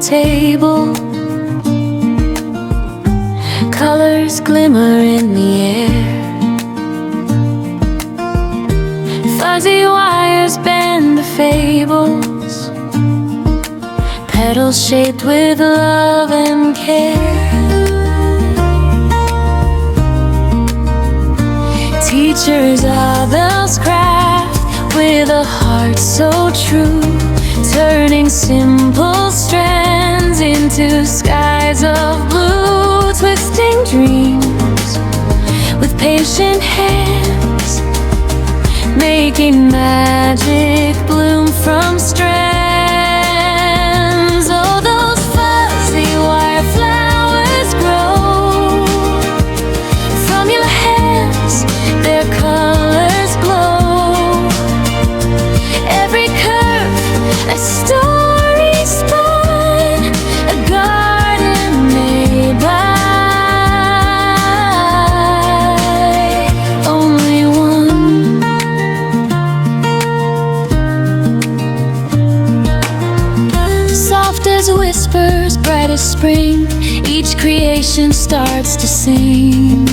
table. Colors glimmer in the air. Fuzzy wires bend the fables. Petals shaped with love and care. Teachers of bells craft with a heart so true, turning simple strands into skies of blue, twisting dreams with patient hands, making magic bloom from strands. Oh, those fuzzy wire flowers grow from your hands, their colors glow. Every curve a story spun, a garden made by only one. Soft as whispers, bright as spring, each creation starts to sing.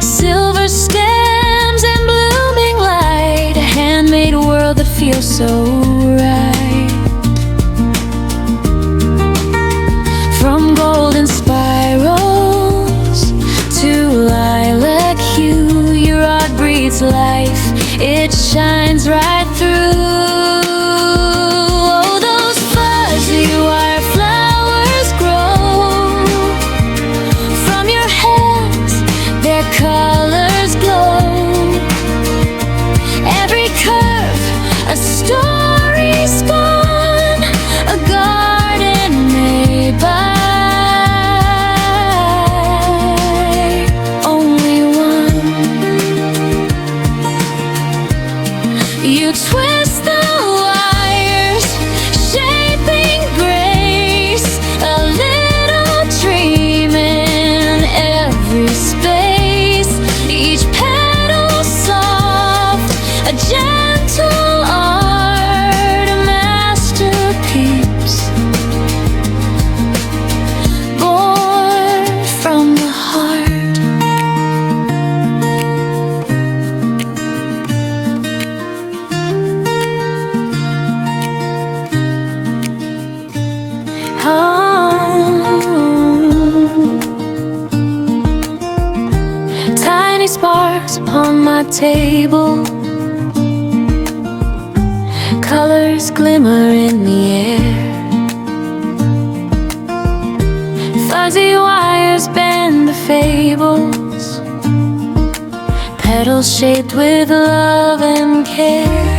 Silver stems and blooming light, a handmade world that feels so right. From golden spirals to lilac hue, your art breathes life, it shines right through. Oh, those fuzzy wire flowers grow from your hands, their colors glow. Every curve a story spun, a garden made by only one. You twist the wires, shaping grace, a little dream in every space. Each petal soft, a gentle art, a masterpiece, born from the heart. Tiny sparks upon my table. Colors glimmer in the air. Fuzzy wires bend the fables. Petals shaped with love and care.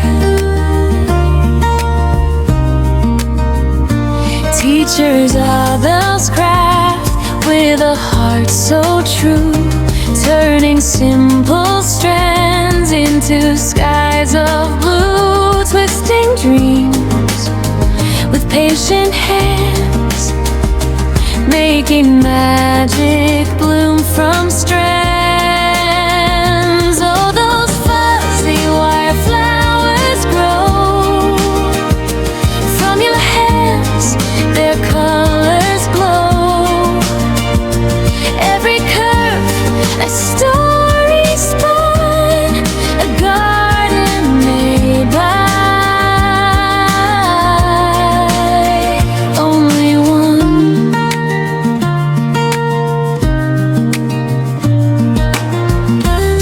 Teachers of bells craft with a heart so true, turning simple strands into skies of blue, twisting dreams with patient hands, making magic bloom from strands. Oh, those fuzzy wire flowers grow from your hands, their colors glow. Every curve a story spun, a garden made by only one.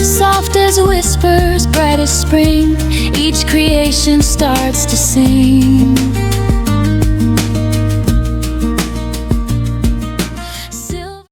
Soft as whispers, bright as spring, each creation starts to sing.